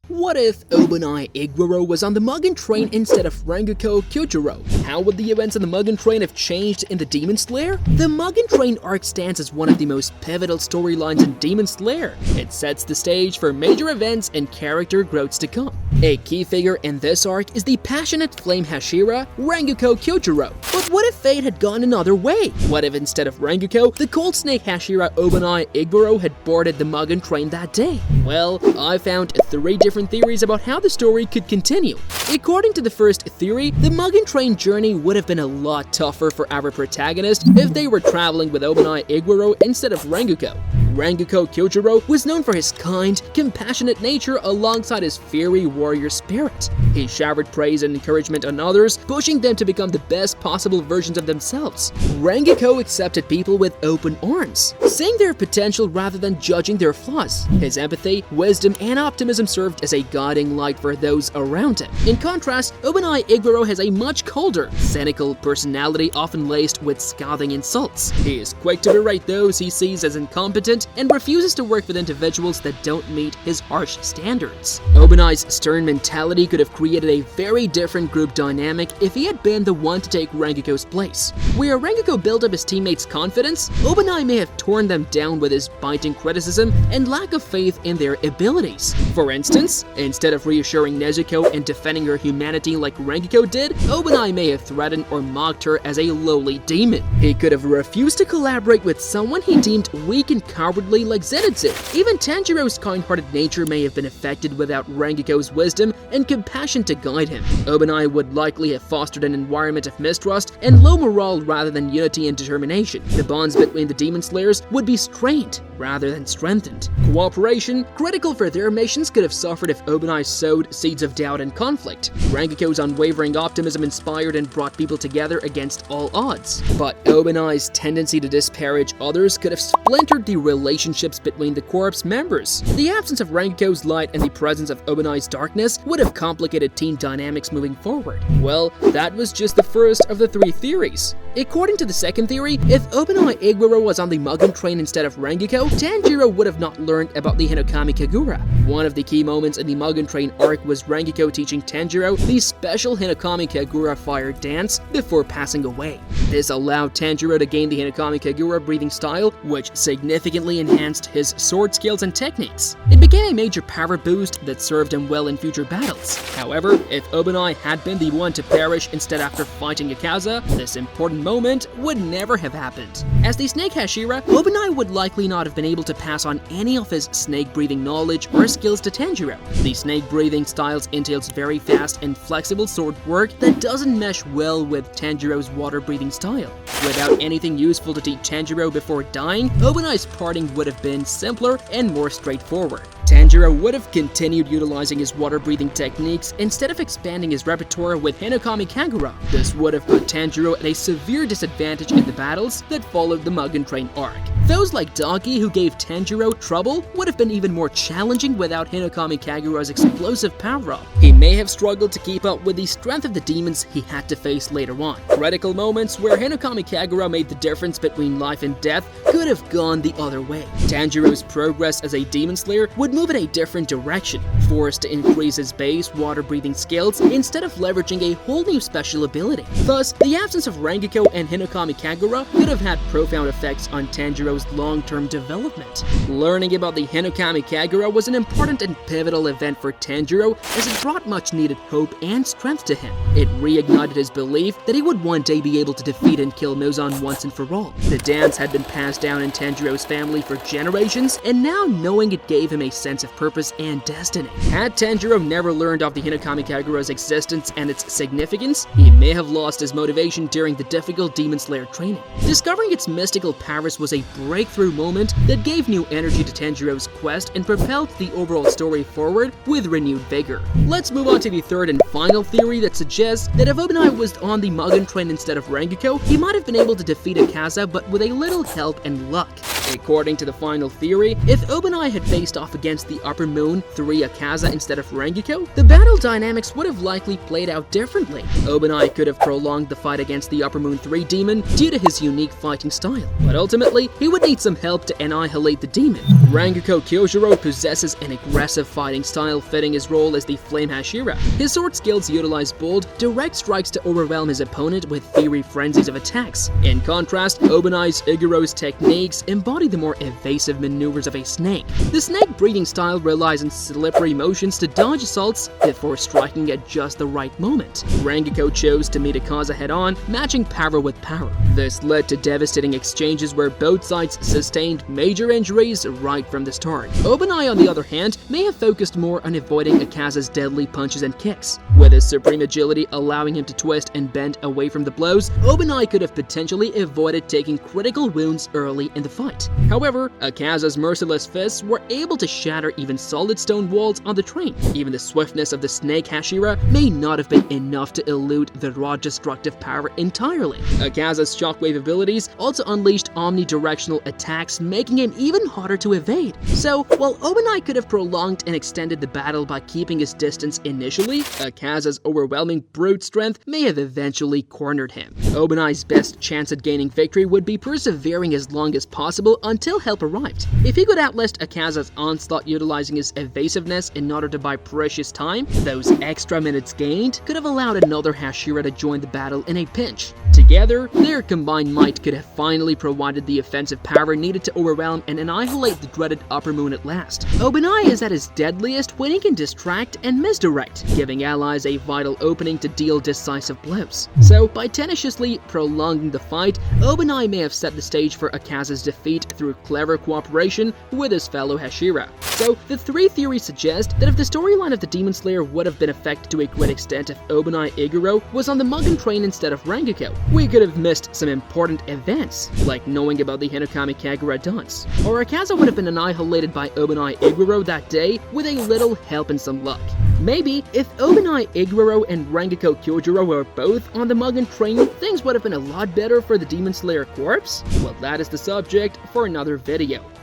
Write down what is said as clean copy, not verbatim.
What if Obanai Iguro was on the Mugen train instead of Rengoku Kyojuro? How would the events on the Mugen train have changed in the Demon Slayer? The Mugen train arc stands as one of the most pivotal storylines in Demon Slayer. It sets the stage for major events and character growths to come. A key figure in this arc is the passionate flame Hashira, Rengoku Kyojuro. But what if fate had gone another way? What if instead of Rengoku, the cold snake Hashira Obanai Iguro had boarded the Mugen train that day? Well, I found 3 different theories about how the story could continue. According to the first theory, the Mugen train journey would have been a lot tougher for our protagonist if they were traveling with Obanai Iguro instead of Rengoku. Rengoku Kyojuro was known for his kind, compassionate nature alongside his fiery warrior spirit. He showered praise and encouragement on others, pushing them to become the best possible versions of themselves. Rengoku accepted people with open arms, seeing their potential rather than judging their flaws. His empathy, wisdom, and optimism served as a guiding light for those around him. In contrast, Obanai Iguro has a much colder, cynical personality often laced with scathing insults. He is quick to berate those he sees as incompetent and refuses to work with individuals that don't meet his harsh standards. Obanai's stern mentality could have created a very different group dynamic if he had been the one to take Rengoku's place. Where Rengoku built up his teammates' confidence, Obanai may have torn them down with his biting criticism and lack of faith in their abilities. For instance, instead of reassuring Nezuko and defending her humanity like Rengoku did, Obanai may have threatened or mocked her as a lowly demon. He could have refused to collaborate with someone he deemed weak and cowardly like Zenitsu. Even Tanjiro's kind-hearted nature may have been affected without Rengoku's wisdom and compassion to guide him. Obanai would likely have fostered an environment of mistrust and low morale rather than unity and determination. The bonds between the Demon Slayers would be strained rather than strengthened. Cooperation, critical for their missions, could have suffered if Obanai sowed seeds of doubt and conflict. Rengoku's unwavering optimism inspired and brought people together against all odds. But Obanai's tendency to disparage others could have splintered the relationships between the Corps members. The absence of Rengoku's light and the presence of Obanai's darkness would have complicated team dynamics moving forward. Well, that was just the first of the 3 theories. According to the second theory, if Obanai Iguro was on the Mugen train instead of Rengoku, Tanjiro would have not learned about the Hinokami Kagura. One of the key moments in the Mugen train arc was Rengoku teaching Tanjiro the special Hinokami Kagura fire dance before passing away. This allowed Tanjiro to gain the Hinokami Kagura breathing style, which significantly enhanced his sword skills and techniques. It became a major power boost that served him well in future battles. However, if Obanai had been the one to perish instead after fighting Akaza, this important moment would never have happened. As the snake Hashira, Obanai would likely not have been able to pass on any of his snake-breathing knowledge or skills to Tanjiro. The snake-breathing styles entails very fast and flexible sword work that doesn't mesh well with Tanjiro's water-breathing style. Without anything useful to teach Tanjiro before dying, Obanai's parting would have been simpler and more straightforward. Tanjiro would have continued utilizing his water-breathing techniques instead of expanding his repertoire with Hinokami Kagura. This would have put Tanjiro at a severe disadvantage in the battles that followed the Mugen train arc. Those like Daki, who gave Tanjiro trouble, would have been even more challenging without Hinokami Kagura's explosive power-up. He may have struggled to keep up with the strength of the demons he had to face later on. Critical moments where Hinokami Kagura made the difference between life and death could have gone the other way. Tanjiro's progress as a Demon Slayer would move in a different direction, forced to increase his base water-breathing skills instead of leveraging a whole new special ability. Thus, the absence of Rengoku and Hinokami Kagura could have had profound effects on Tanjiro's long-term development. Learning about the Hinokami Kagura was an important and pivotal event for Tanjiro, as it brought much-needed hope and strength to him. It reignited his belief that he would one day be able to defeat and kill Muzan once and for all. The dance had been passed down in Tanjiro's family for generations, and now knowing it gave him a sense of purpose and destiny. Had Tanjiro never learned of the Hinokami Kagura's existence and its significance, he may have lost his motivation during the difficult Demon Slayer training. Discovering its mystical powers was a breakthrough moment that gave new energy to Tanjiro's quest and propelled the overall story forward with renewed vigor. Let's move on to the third and final theory that suggests that if Obanai was on the Mugen train instead of Rengoku, he might have been able to defeat Akaza, but with a little help and luck. According to the final theory, if Obanai had faced off against the Upper Moon 3 Akaza instead of Rengoku, the battle dynamics would have likely played out differently. Obanai could have prolonged the fight against the Upper Moon 3 demon due to his unique fighting style, but ultimately, he would need some help to annihilate the demon. Rengoku Kyojuro possesses an aggressive fighting style fitting his role as the Flame Hashira. His sword skills utilize bold, direct strikes to overwhelm his opponent with fiery frenzies of attacks. In contrast, Obanai's Iguro's techniques embody the more evasive maneuvers of a snake. The snake breathing style relies on slippery motions to dodge assaults before striking at just the right moment. Rengoku chose to meet Akaza head-on, matching power with power. This led to devastating exchanges where both sides sustained major injuries right from the start. Obanai, on the other hand, may have focused more on avoiding Akaza's deadly punches and kicks. With his supreme agility allowing him to twist and bend away from the blows, Obanai could have potentially avoided taking critical wounds early in the fight. However, Akaza's merciless fists were able to shatter even solid stone walls on the train. Even the swiftness of the Snake Hashira may not have been enough to elude the raw destructive power entirely. Akaza's shockwave abilities also unleashed omnidirectional attacks, making him even harder to evade. So, while Obanai could have prolonged and extended the battle by keeping his distance initially, Akaza's overwhelming brute strength may have eventually cornered him. Obanai's best chance at gaining victory would be persevering as long as possible until help arrived. If he could outlast Akaza's onslaught utilizing his evasiveness in order to buy precious time, those extra minutes gained could have allowed another Hashira to join the battle in a pinch. Together, their combined might could have finally provided the offensive power needed to overwhelm and annihilate the dreaded Upper Moon at last. Obanai is at his deadliest when he can distract and misdirect, giving allies a vital opening to deal decisive blows. So, by tenaciously prolonging the fight, Obanai may have set the stage for Akaza's defeat through clever cooperation with his fellow Hashira. So, the three theories suggest that if the storyline of the Demon Slayer would have been affected to a great extent if Obanai Iguro was on the Mugen train instead of Rengoku, we could have missed some important events, like knowing about the Hinokami Kagura dance. Or Akaza would have been annihilated by Obanai Iguro that day with a little help and some luck. Maybe, if Obanai Iguro and Rengoku Kyojuro were both on the Mugen train, things would have been a lot better for the Demon Slayer corpse? Well, that is the subject for another video.